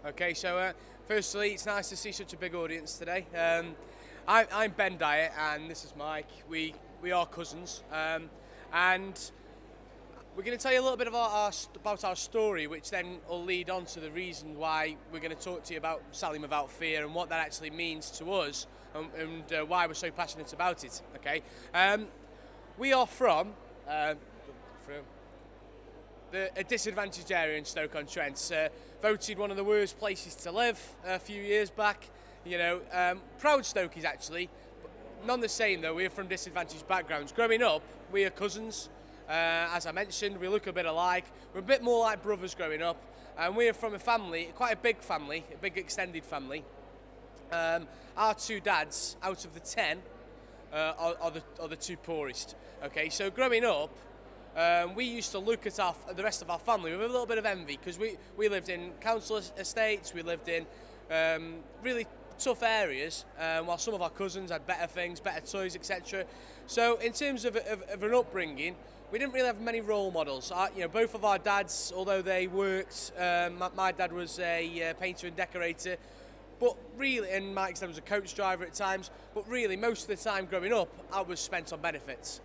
Okay, so firstly, it's nice to see such a big audience today. I'm Ben Dyer, and this is Mike. We are cousins, and we're going to tell you a little bit about our story, which then will lead on to the reason why we're going to talk to you about selling without fear and what that actually means to us, and why we're so passionate about it. Okay, we are from a disadvantaged area in Stoke-on-Trent, voted one of the worst places to live a few years back. You know, proud Stokies actually, but none the same though. We're from disadvantaged backgrounds. Growing up, we are cousins. As I mentioned, we look a bit alike. We're a bit more like brothers growing up, and we're from a family, quite a big family, a big extended family. Our two dads, out of the 10, are the two poorest. Okay, so growing up, we used to look at the rest of our family with a little bit of envy, because we lived in council estates, we lived in really tough areas, while some of our cousins had better things, better toys, etc. So in terms of an upbringing, we didn't really have many role models. Both of our dads, although they worked, my dad was a painter and decorator, but really, and Mike's dad was a coach driver at times, but really most of the time growing up, I was spent on benefits.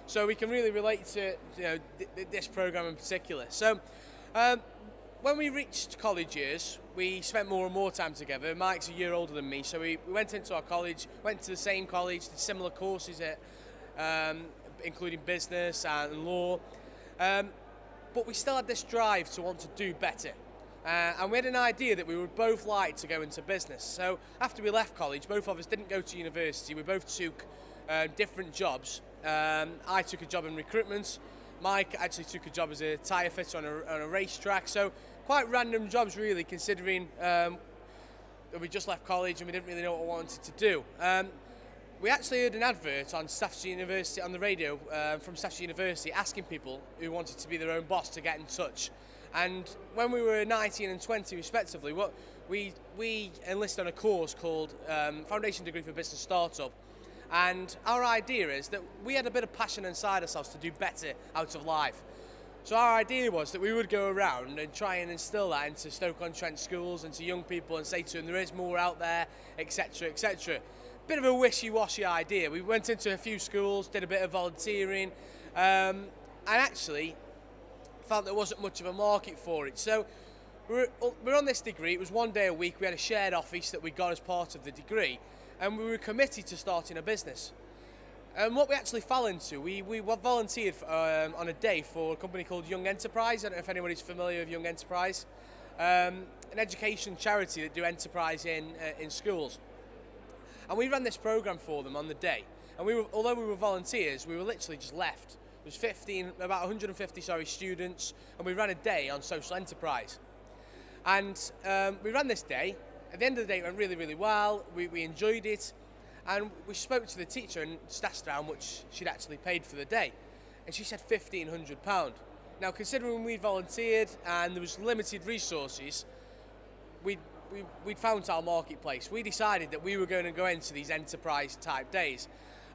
So we can really relate to this programme in particular. So when we reached college years, we spent more and more time together. Mike's a year older than me, so we went into our college, went to the same college, did similar courses including business and law. But we still had this drive to want to do better. And we had an idea that we would both like to go into business. So after we left college, both of us didn't go to university. We both took different jobs. I took a job in recruitment. Mike actually took a job as a tyre fitter on a racetrack. So quite random jobs really, considering that we just left college and we didn't really know what we wanted to do. We actually heard an advert on Staffordshire University on the radio from Staffordshire University asking people who wanted to be their own boss to get in touch. And when we were 19 and 20 respectively, we enlisted on a course called Foundation Degree for Business Startup. And our idea is that we had a bit of passion inside ourselves to do better out of life. So our idea was that we would go around and try and instill that into Stoke-on-Trent schools and to young people and say to them there is more out there, etc, etc. Bit of a wishy-washy idea. We went into a few schools, did a bit of volunteering, and actually found there wasn't much of a market for it. So we're on this degree. It was 1 day a week. We had a shared office that we got as part of the degree, and we were committed to starting a business. And what we actually fell into, we volunteered on a day for a company called Young Enterprise. I don't know if anybody's familiar with Young Enterprise. An education charity that do enterprise in schools. And we ran this program for them on the day. And although we were volunteers, we were literally just left. There was about 150 students, and we ran a day on social enterprise. And we ran this day. At the end of the day, it went really, really well. We enjoyed it. And we spoke to the teacher and just asked her how much she'd actually paid for the day. And she said £1,500. Now, considering we'd volunteered and there was limited resources, we'd found our marketplace. We decided that we were going to go into these enterprise type days.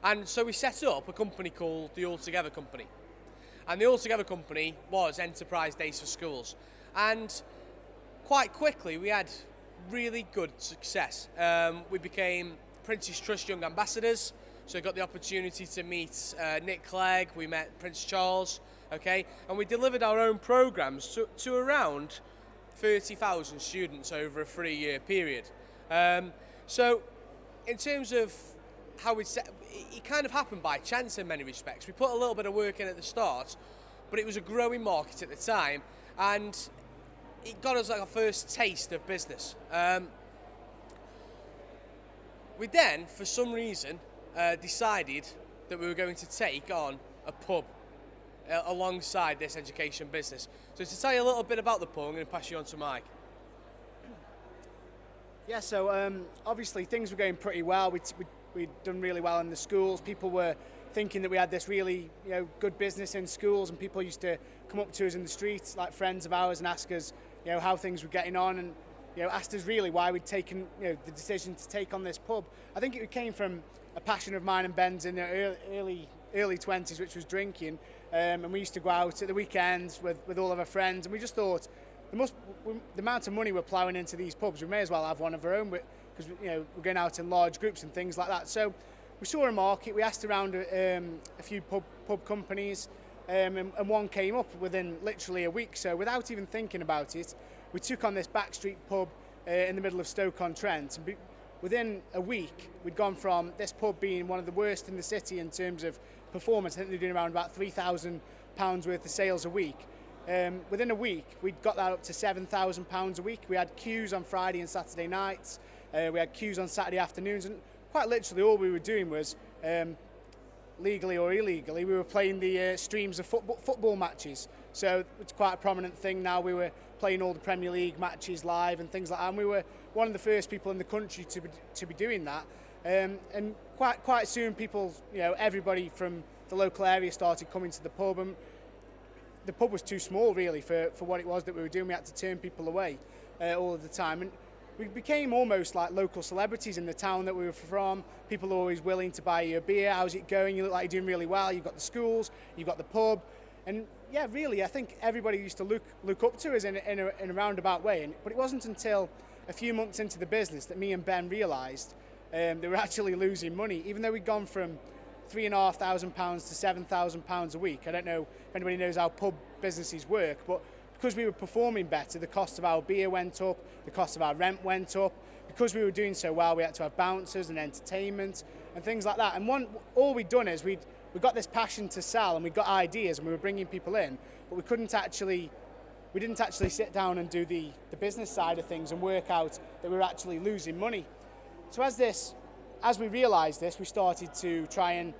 And so we set up a company called the Altogether Company. And the Altogether Company was Enterprise Days for Schools. And quite quickly, we had really good success. We became Prince's Trust Young Ambassadors, so we got the opportunity to meet Nick Clegg, we met Prince Charles, okay, and we delivered our own programmes to around 30,000 students over a 3-year period. So in terms of how it kind of happened by chance in many respects. We put a little bit of work in at the start, but it was a growing market at the time, and it got us like our first taste of business. We then, for some reason, decided that we were going to take on a pub alongside this education business. So to tell you a little bit about the pub, I'm going to pass you on to Mike. Yeah, so obviously things were going pretty well. We'd done really well in the schools. People were thinking that we had this really good business in schools, and people used to come up to us in the streets, like friends of ours, and ask us how things were getting on, and asked us really why we'd taken the decision to take on this pub. I think it came from a passion of mine and Ben's in the early 20s, which was drinking, and we used to go out at the weekends with all of our friends, and we just thought the amount of money we're ploughing into these pubs, we may as well have one of our own, because we're going out in large groups and things like that. So we saw a market. We asked around a few pub companies, and one came up within literally a week. So without even thinking about it, we took on this backstreet pub in the middle of Stoke-on-Trent. And within a week, we'd gone from this pub being one of the worst in the city in terms of performance. I think they're doing around about £3,000 worth of sales a week. Within a week, we'd got that up to £7,000 a week. We had queues on Friday and Saturday nights. We had queues on Saturday afternoons, and quite literally all we were doing was, legally or illegally, we were playing the streams of football matches. So it's quite a prominent thing now. We were playing all the Premier League matches live and things like that, and we were one of the first people in the country to be doing that. And quite soon, people, everybody from the local area started coming to the pub, and the pub was too small really for what it was that we were doing. We had to turn people away all of the time, and we became almost like local celebrities in the town that we were from. People are always willing to buy you a beer. How's it going? You look like you're doing really well. You've got the schools, you've got the pub, and yeah, really, I think everybody used to look up to us in a roundabout way. But it wasn't until a few months into the business that me and Ben realised that we were actually losing money, even though we'd gone from £3,500 to £7,000 a week. I don't know if anybody knows how pub businesses work, but because we were performing better, the cost of our beer went up, the cost of our rent went up. Because we were doing so well, we had to have bouncers and entertainment and things like that. And all we'd done is we got this passion to sell, and we got ideas, and we were bringing people in, but we didn't actually sit down and do the business side of things and work out that we were actually losing money. So as we realised this, we started to try and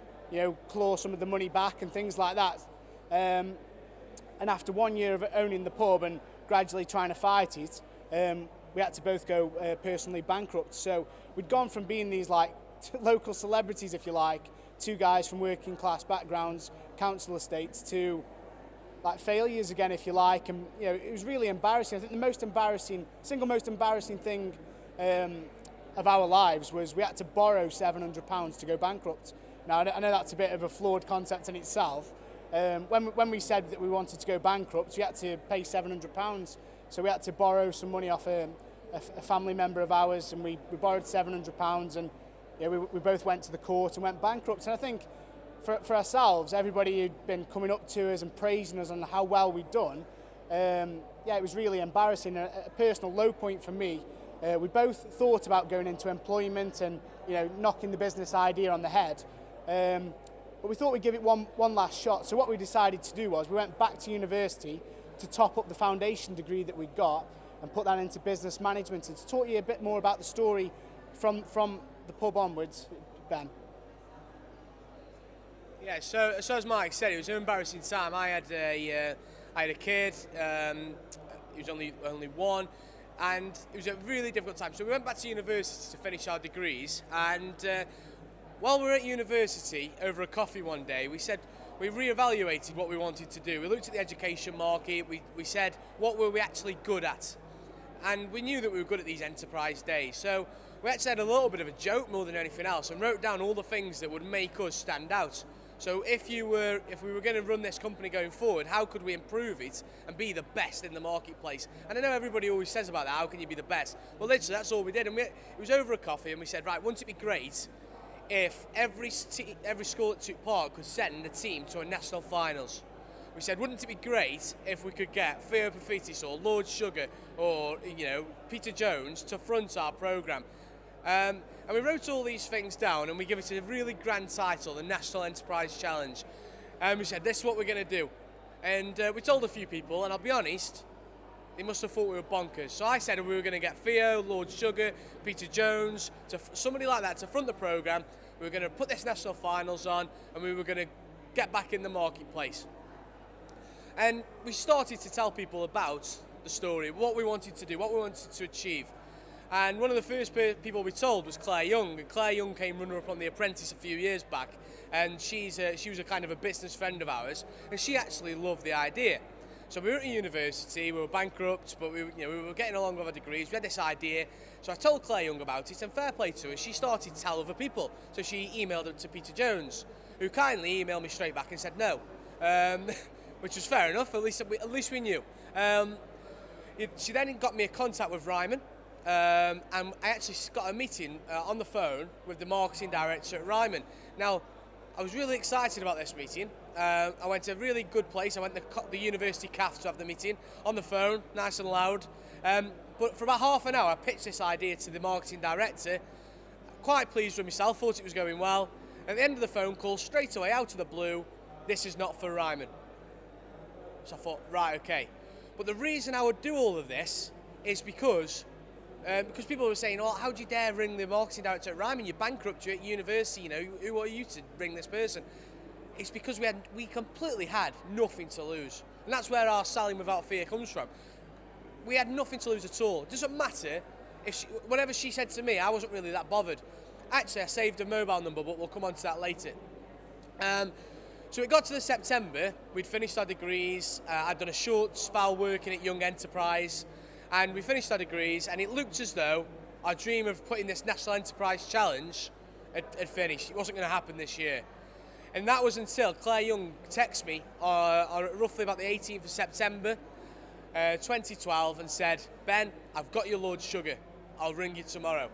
claw some of the money back and things like that. And after 1 year of owning the pub and gradually trying to fight it, we had to both go personally bankrupt. So we'd gone from being these like local celebrities, if you like, two guys from working class backgrounds, council estates, to like failures again, if you like. And it was really embarrassing. I think the single most embarrassing thing of our lives was we had to borrow £700 to go bankrupt. Now I know that's a bit of a flawed concept in itself. When we said that we wanted to go bankrupt, we had to pay £700. So we had to borrow some money off a family member of ours, and we borrowed £700, and we both went to the court and went bankrupt. And I think for ourselves, everybody who'd been coming up to us and praising us on how well we'd done, it was really embarrassing, a personal low point for me. We both thought about going into employment and knocking the business idea on the head. But we thought we'd give it one last shot. So what we decided to do was we went back to university to top up the foundation degree that we'd got and put that into business management. And to talk you a bit more about the story from the pub onwards, Ben. Yeah, so as Mike said, it was an embarrassing time. I had a kid. He was only one, and it was a really difficult time. So we went back to university to finish our degrees, and while we were at university, over a coffee one day, we reevaluated what we wanted to do. We looked at the education market, we said, what were we actually good at? And we knew that we were good at these enterprise days. So we actually had a little bit of a joke more than anything else, and wrote down all the things that would make us stand out. So if we were going to run this company going forward, how could we improve it and be the best in the marketplace? And I know everybody always says about that, how can you be the best? Well, literally, that's all we did. And it was over a coffee, and we said, right, wouldn't it be great if every school that took part could send a team to a national finals? We said, wouldn't it be great if we could get Theo Pafitis or Lord Sugar or Peter Jones to front our programme? And we wrote all these things down, and we give it a really grand title, the National Enterprise Challenge. And we said, this is what we're going to do. And we told a few people, and I'll be honest, they must have thought we were bonkers. So I said we were going to get Theo, Lord Sugar, Peter Jones, somebody like that to front the programme. We were going to put this national finals on, and we were going to get back in the marketplace. And we started to tell people about the story, what we wanted to do, what we wanted to achieve. And one of the first people we told was Claire Young. And Claire Young came runner-up on The Apprentice a few years back, and she was a kind of a business friend of ours, and she actually loved the idea. So we were at university, we were bankrupt, but we were getting along with our degrees. We had this idea, so I told Claire Young about it, and fair play to her, she started to tell other people. So she emailed it to Peter Jones, who kindly emailed me straight back and said no, which was fair enough. At least we knew. She then got me a contact with Ryman, and I actually got a meeting on the phone with the marketing director at Ryman. Now, I was really excited about this meeting. I went to a really good place. I went to the university cafe to have the meeting on the phone, nice and loud. But for about half an hour, I pitched this idea to the marketing director. Quite pleased with myself, thought it was going well. At the end of the phone call, straight away, out of the blue, this is not for Ryman. So I thought, right, okay. But the reason I would do all of this is because people were saying, oh, how do you dare ring the marketing director at Ryman? You're bankrupt, you're at university, you know, who are you to ring this person? It's because we completely had nothing to lose. And that's where our selling without fear comes from. We had nothing to lose at all. It doesn't matter if whatever she said to me, I wasn't really that bothered. Actually, I saved a mobile number, but we'll come on to that later. So it got to the September, we'd finished our degrees, I'd done a short spell working at Young Enterprise, and we finished our degrees, and it looked as though our dream of putting this National Enterprise Challenge had finished. It wasn't going to happen this year. And that was until Claire Young texted me roughly about the 18th of September 2012 and said, Ben, I've got your Lord Sugar, I'll ring you tomorrow.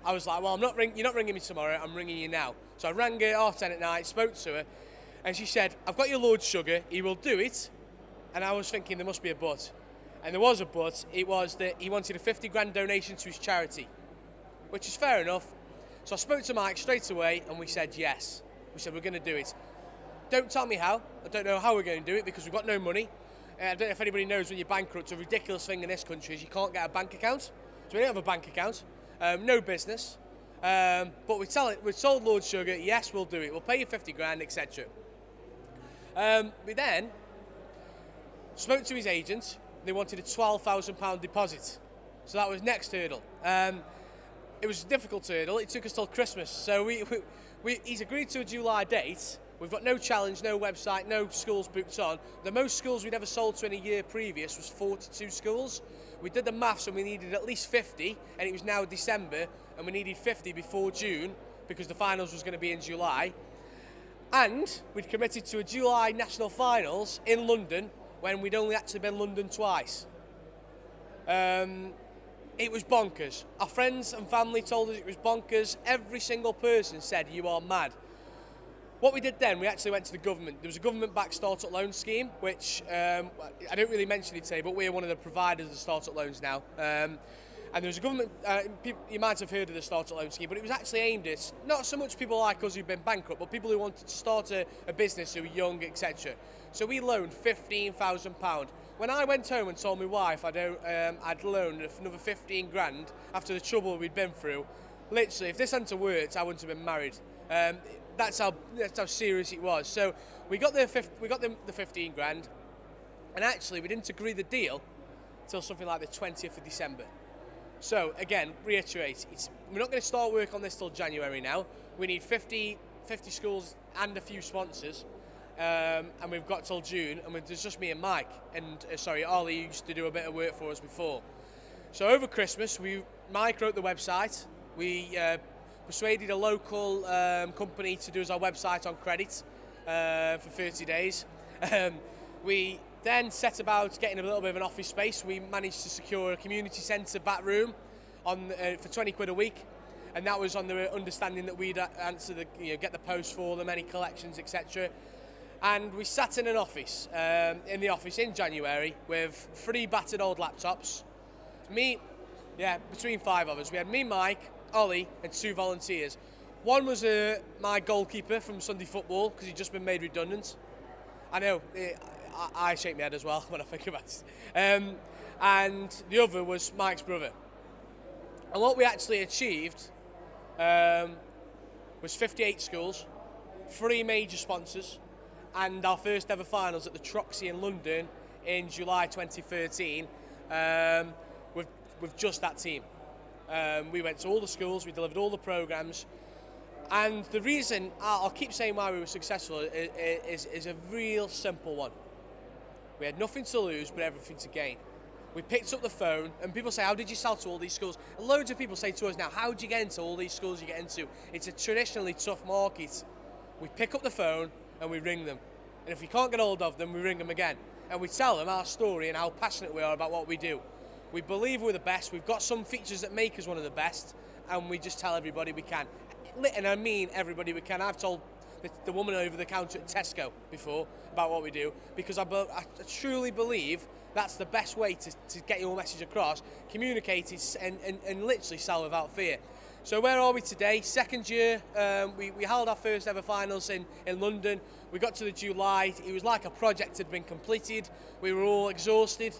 I was like, well, you're not ringing me tomorrow, I'm ringing you now. So I rang her at 10 at night, spoke to her, and she said, I've got your Lord Sugar, he will do it. And I was thinking there must be a but. And there was a but. It was that he wanted a 50 grand donation to his charity, which is fair enough. So I spoke to Mike straight away and we said yes. We said we're going to do it. Don't tell me how. I don't know how we're going to do it because we've got no money. I don't know if anybody knows when you're bankrupt, a ridiculous thing in this country is you can't get a bank account. So we don't have a bank account, no business. But we told Lord Sugar, yes, we'll do it. We'll pay you 50 grand, etc. We then spoke to his agent. They wanted a £12,000 deposit. So that was next hurdle. It was a difficult hurdle. It took us till Christmas. So he's agreed to a July date. We've got no challenge, no website, no schools booked on. The most schools we'd ever sold to in a year previous was 42 schools. We did the maths and we needed at least 50, and it was now December, and we needed 50 before June because the finals was going to be in July. And we'd committed to a July national finals in London when we'd only actually been London twice. It was bonkers. Our friends and family told us it was bonkers. Every single person said, you are mad. What we did then, we actually went to the government. There was a government-backed startup loan scheme, which I don't really mention it today, but we're one of the providers of startup loans now. And there was a government, you might have heard of the startup loan scheme, but it was actually aimed at not so much people like us who've been bankrupt, but people who wanted to start a business who were young, etc. So we loaned £15,000. When I went home and told my wife I'd loaned another 15 grand after the trouble we'd been through, literally, if this hadn't worked, I wouldn't have been married. That's how serious it was. So we got the 15 grand, and actually we didn't agree the deal till something like the 20th of December. So again, reiterate, we're not going to start work on this till January now. We need 50 schools and a few sponsors, and we've got till June, and there's just me and Mike, and Ollie used to do a bit of work for us before. So over Christmas, Mike wrote the website. We persuaded a local company to do us our website on credit for 30 days. We then set about getting a little bit of an office space. We managed to secure a community centre back room for 20 quid a week, and that was on the understanding that we'd answer get the post for them, any collections, etc. And we sat in the office in January with 3 battered old laptops. Between 5 of us. We had me, Mike, Ollie, and 2 volunteers. One was my goalkeeper from Sunday football because he'd just been made redundant. I know, I shake my head as well when I think about it. And the other was Mike's brother. And what we actually achieved was 58 schools, 3 major sponsors, and our first ever finals at the Troxy in London in July 2013 with just that team. We went to all the schools, we delivered all the programmes, and the reason, I'll keep saying why we were successful, is a real simple one. We had nothing to lose but everything to gain. We picked up the phone, and people say, how did you sell to all these schools? And loads of people say to us now, how did you get into all these schools you get into? It's a traditionally tough market. We pick up the phone and we ring them. And if we can't get hold of them, we ring them again. and we tell them our story and how passionate we are about what we do. We believe we're the best. We've got some features that make us one of the best, and we just tell everybody we can. And I mean everybody we can. I've told the woman over the counter at Tesco before about what we do, because I truly believe that's the best way to get your message across, communicate it, and literally sell without fear. So where are we today? Second year, we held our first ever finals in London. We got to the July. It was like a project had been completed. We were all exhausted.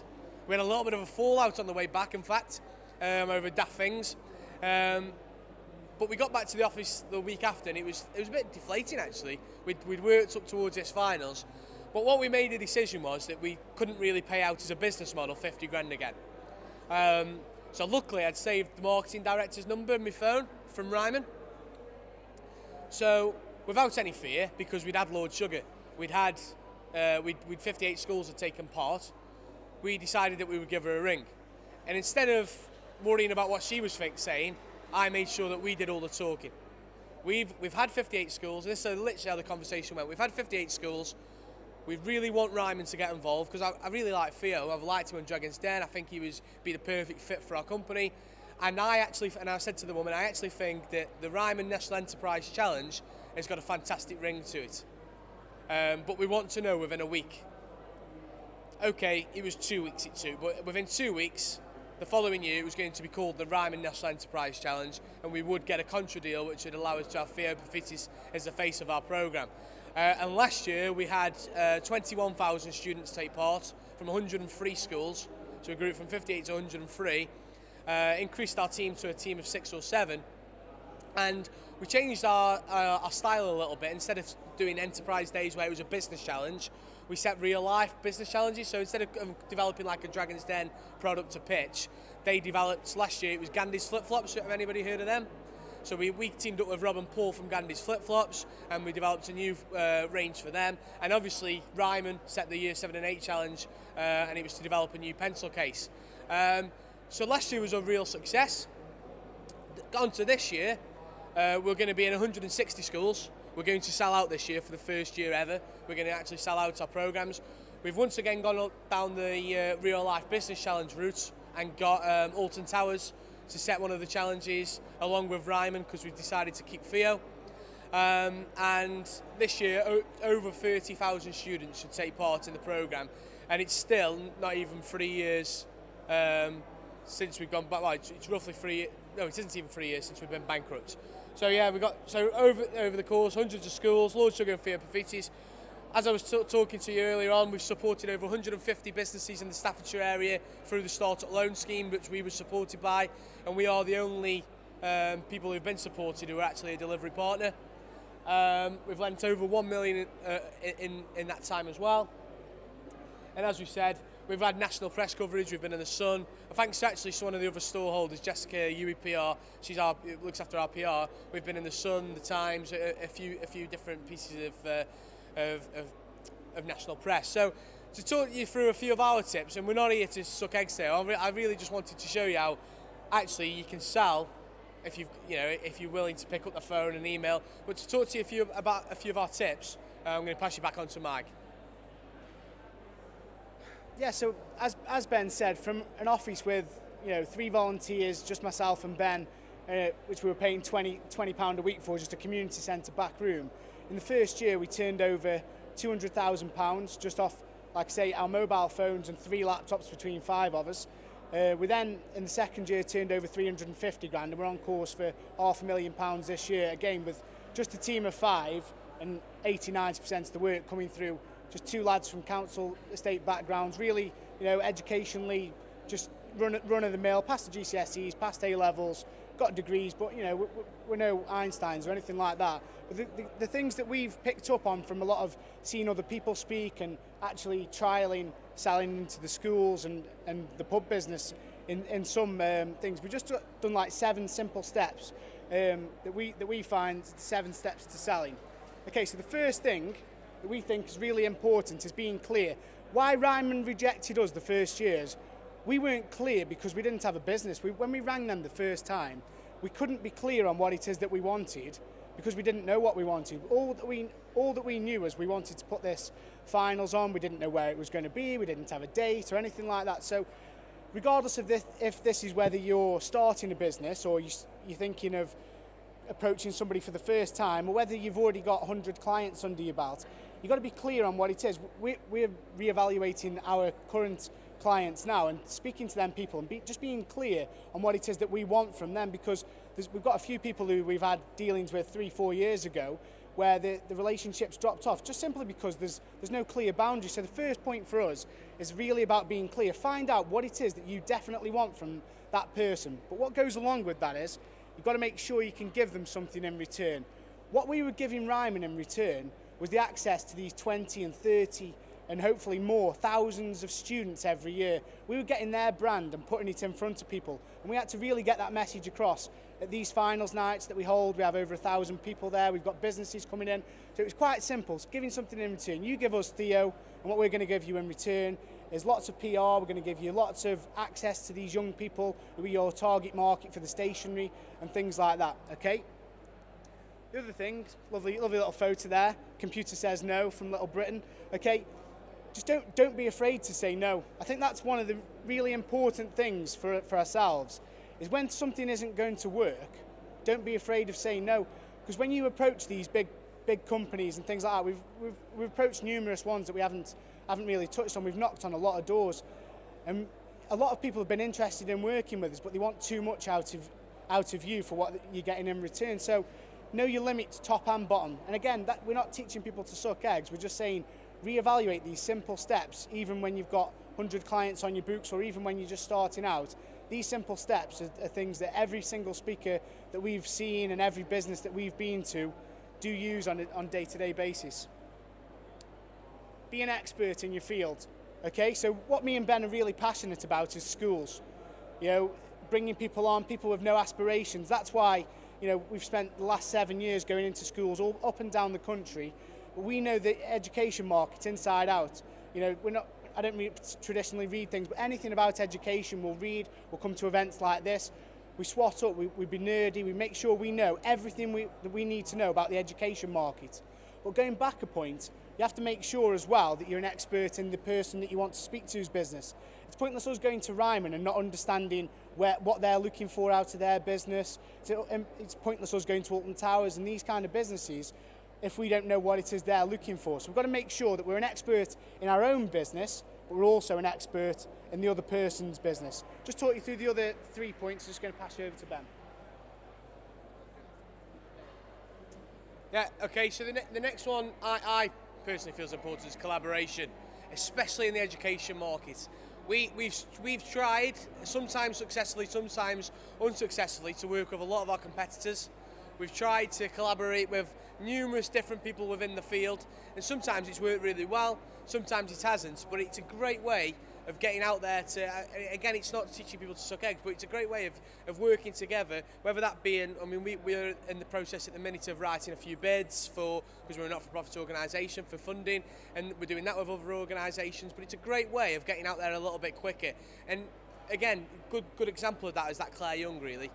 We had a little bit of a fallout on the way back, in fact, over daft things. But we got back to the office the week after, and it was a bit deflating, actually. We'd worked up towards this finals. But what we made a decision was that we couldn't really pay out as a business model 50 grand again. So luckily I'd saved the marketing director's number in my phone from Ryman. So without any fear, because we'd had Lord Sugar, we'd 58 schools had taken part, we decided that we would give her a ring. And instead of worrying about what she was saying, I made sure that we did all the talking. We've had 58 schools, and this is literally how the conversation went. We've had 58 schools. We really want Ryman to get involved, because I really like Theo. I've liked him on Dragon's Den. I think he would be the perfect fit for our company. And I said to the woman, I actually think that the Ryman National Enterprise Challenge has got a fantastic ring to it. But we want to know within a week. Okay, it was 2 weeks it took, but within 2 weeks, the following year, it was going to be called the Ryman National Enterprise Challenge, and we would get a contra deal which would allow us to have Theo Pafitis as the face of our programme. And last year we had 21,000 students take part from 103 schools, so we grew from 58 to 103, increased our team to a team of 6 or 7, and we changed our style a little bit. Instead of doing enterprise days where it was a business challenge, we set real life business challenges. So instead of developing like a Dragon's Den product to pitch, they developed, last year it was Gandhi's flip-flops. Have anybody heard of them? So we teamed up with Rob and Paul from Gandhi's flip-flops, and we developed a new range for them. And obviously Ryman set the year 7 and 8 challenge, and it was to develop a new pencil case. So last year was a real success. On to this year, we're going to be in 160 schools. We're going to sell out this year for the first year ever. We're going to actually sell out our programmes. We've once again gone down the real life business challenge route and got Alton Towers to set one of the challenges along with Ryman, because we've decided to keep Theo. And this year, over 30,000 students should take part in the programme, and it's still not even 3 years since we've gone back. Well, it's roughly 3 years. No, it isn't even 3 years since we've been bankrupt. So yeah, over the course, hundreds of schools, Lord Sugar and Theo Pafitis. As I was talking to you earlier on, we've supported over 150 businesses in the Staffordshire area through the Startup Loan Scheme, which we were supported by, and we are the only people who've been supported who are actually a delivery partner. We've lent over 1 million in that time as well. And as we said, we've had national press coverage. We've been in the Sun. Thanks actually to one of the other store holders, Jessica UEPR. She looks after our PR. We've been in the Sun, the Times, a few different pieces of national press. So to talk you through a few of our tips, and we're not here to suck eggs here. I really just wanted to show you how actually you can sell if you're willing to pick up the phone and email. But to talk to you about a few of our tips, I'm going to pass you back on to Mike. Yeah, so as Ben said, from an office with 3 volunteers, just myself and Ben, which we were paying £20 a week for, just a community centre back room. In the first year, we turned over £200,000 just off, like I say, our mobile phones and 3 laptops between 5 of us. We then, in the second year, turned over 350 grand, and we're on course for £500,000 this year, again with just a team of 5 and 80-90% of the work coming through just 2 lads from council estate backgrounds, really, educationally, just run of the mill, past the GCSEs, past A levels, got degrees, but we're no Einsteins or anything like that. But the things that we've picked up on from a lot of seeing other people speak and actually trialling, selling into the schools and the pub business in some things, we've just done like 7 simple steps that we find 7 steps to selling. Okay, so the first thing that we think is really important is being clear. Why Ryman rejected us the first years, we weren't clear because we didn't have a business. When we rang them the first time, we couldn't be clear on what it is that we wanted because we didn't know what we wanted. all that we knew was we wanted to put this finals on. We didn't know where it was going to be. We didn't have a date or anything like that. So regardless of this, if this is whether you're starting a business or you're thinking of approaching somebody for the first time, or whether you've already got 100 clients under your belt, you've got to be clear on what it is. We're reevaluating our current clients now and speaking to them people and just being clear on what it is that we want from them, because we've got a few people who we've had dealings with 3-4 years ago where the relationships dropped off just simply because there's no clear boundary. So the first point for us is really about being clear. Find out what it is that you definitely want from that person. But what goes along with that is you've got to make sure you can give them something in return. What we were giving Ryman in return was the access to these 20 and 30 and hopefully more, thousands of students every year. We were getting their brand and putting it in front of people. And we had to really get that message across. At these finals nights that we hold, we have over 1,000 people there. We've got businesses coming in. So it was quite simple, it's giving something in return. You give us Theo, and what we're going to give you in return is lots of PR. We're going to give you lots of access to these young people who are your target market for the stationery and things like that, okay? The other thing, lovely little photo there. Computer says no from Little Britain, okay? Just don't be afraid to say no. I think that's one of the really important things for ourselves, is when something isn't going to work, don't be afraid of saying no. Because when you approach these big companies and things like that, we've approached numerous ones that we haven't really touched on. We've knocked on a lot of doors, and a lot of people have been interested in working with us, but they want too much out of you for what you're getting in return. So know your limit, top and bottom. And again, we're not teaching people to suck eggs. We're just saying reevaluate these simple steps, even when you've got 100 clients on your books, or even when you're just starting out. These simple steps are things that every single speaker that we've seen and every business that we've been to do use on a day-to-day basis. Be an expert in your field. Okay, so what me and Ben are really passionate about is schools. You know, bringing people on, people with no aspirations. That's why, you know, we've spent the last 7 years going into schools all up and down the country. But we know the education market inside out. You know, I don't traditionally read things, but anything about education we'll read. We'll come to events like this. We swat up, we be nerdy, we make sure we know everything that we need to know about the education market. But going back a point, you have to make sure as well that you're an expert in the person that you want to speak to's business. It's pointless us going to Ryman and not understanding what they're looking for out of their business. It's pointless us going to Alton Towers and these kind of businesses if we don't know what it is they're looking for. So we've got to make sure that we're an expert in our own business, but we're also an expert in the other person's business. Just talk you through the other 3 points. Just going to pass you over to Ben. Yeah, okay, so the next one I personally feel is important is collaboration, especially in the education market. We've tried, sometimes successfully, sometimes unsuccessfully, to work with a lot of our competitors. We've tried to collaborate with numerous different people within the field, and sometimes it's worked really well, sometimes it hasn't, but it's a great way of getting out there to, again, it's not teaching people to suck eggs, but it's a great way of working together, whether that be we're in the process at the minute of writing a few bids because we're a not-for-profit organisation, for funding, and we're doing that with other organisations, but it's a great way of getting out there a little bit quicker. And again, good example of that is that Claire Young, really.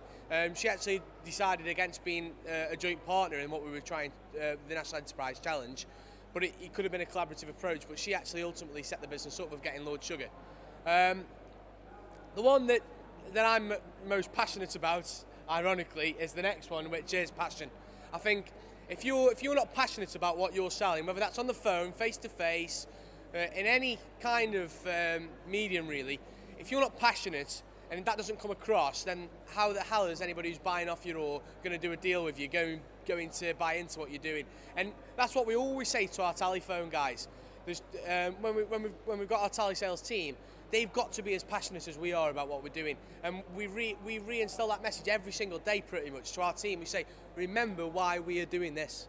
She actually decided against being a joint partner in what we were trying, the National Enterprise Challenge, but it could have been a collaborative approach, but she actually ultimately set the business up of getting Lord Sugar. The one that I'm most passionate about, ironically, is the next one, which is passion. I think if you're not passionate about what you're selling, whether that's on the phone, face-to-face, in any kind of medium really, if you're not passionate and that doesn't come across, then how the hell is anybody who's buying off you or going to do a deal with you going to buy into what you're doing? And that's what we always say to our telephone guys. There's, when we've got our tele sales team, they've got to be as passionate as we are about what we're doing. And we reinstill that message every single day pretty much to our team. We say, remember why we are doing this.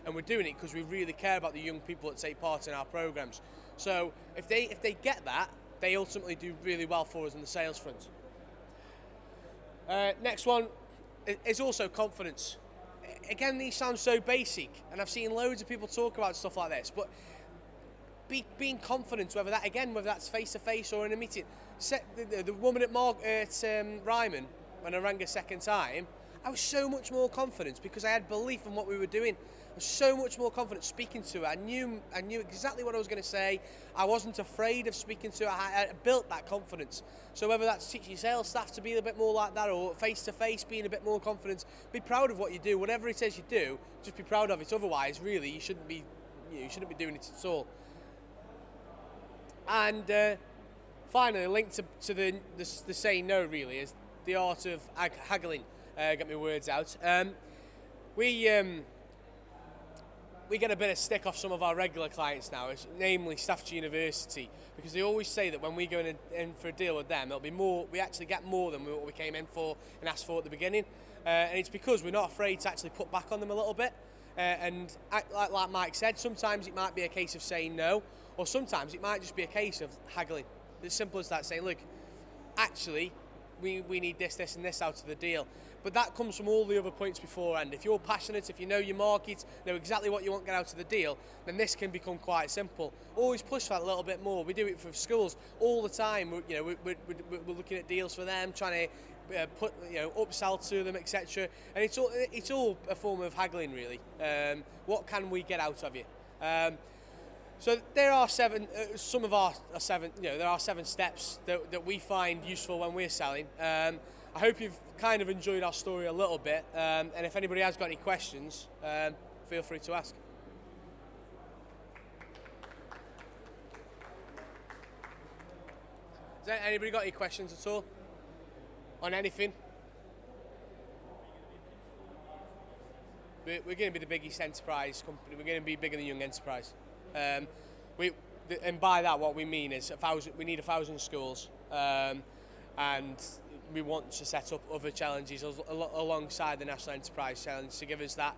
And we're doing it because we really care about the young people that take part in our programs. So if they get that, they ultimately do really well for us on the sales front. Next one is also confidence. Again, these sound so basic, and I've seen loads of people talk about stuff like this, but being confident, whether that's face-to-face or in a meeting. The woman at Ryman, when I rang a second time, I was so much more confident because I had belief in what we were doing. was so much more confident speaking to her. I knew exactly what I was going to say. I wasn't afraid of speaking to her. I built that confidence. So whether that's teaching your sales staff to be a bit more like that, or face to face being a bit more confident, be proud of what you do. Whatever it is you do, just be proud of it. Otherwise, really, you shouldn't be doing it at all. And finally, linked to the saying no, really, is the art of haggling. Get my words out. We get a bit of stick off some of our regular clients now, namely Staffordshire University, because they always say that when we go in for a deal with them, it'll be more. We actually get more than what we came in for and asked for at the beginning, and it's because we're not afraid to actually put back on them a little bit. And like Mike said, sometimes it might be a case of saying no, or sometimes it might just be a case of haggling. It's simple as that, saying, look, actually, we need this, and this out of the deal. But that comes from all the other points beforehand. If you're passionate, if you know your market, know exactly what you want to get out of the deal, then this can become quite simple. Always push for that a little bit more. We do it for schools all the time. We're looking at deals for them, trying to put upsell to them, etc. And it's all a form of haggling, really. What can we get out of you? So there are seven steps that we find useful when we're selling. I hope you've kind of enjoyed our story a little bit, and if anybody has got any questions, feel free to ask. Has anybody got any questions at all on anything? We're going to be the biggest enterprise company. We're going to be bigger than Young Enterprise. And by that, what we mean is we need 1,000 schools, and we want to set up other challenges alongside the National Enterprise Challenge to give us that,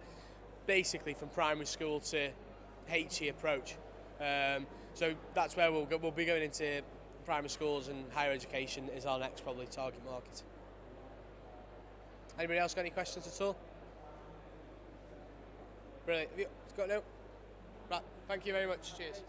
basically from primary school to HE approach. So that's where we'll be going into primary schools, and higher education is our next probably target market. Anybody else got any questions at all? Brilliant. Have you got no? Right. Thank you very much. Cheers.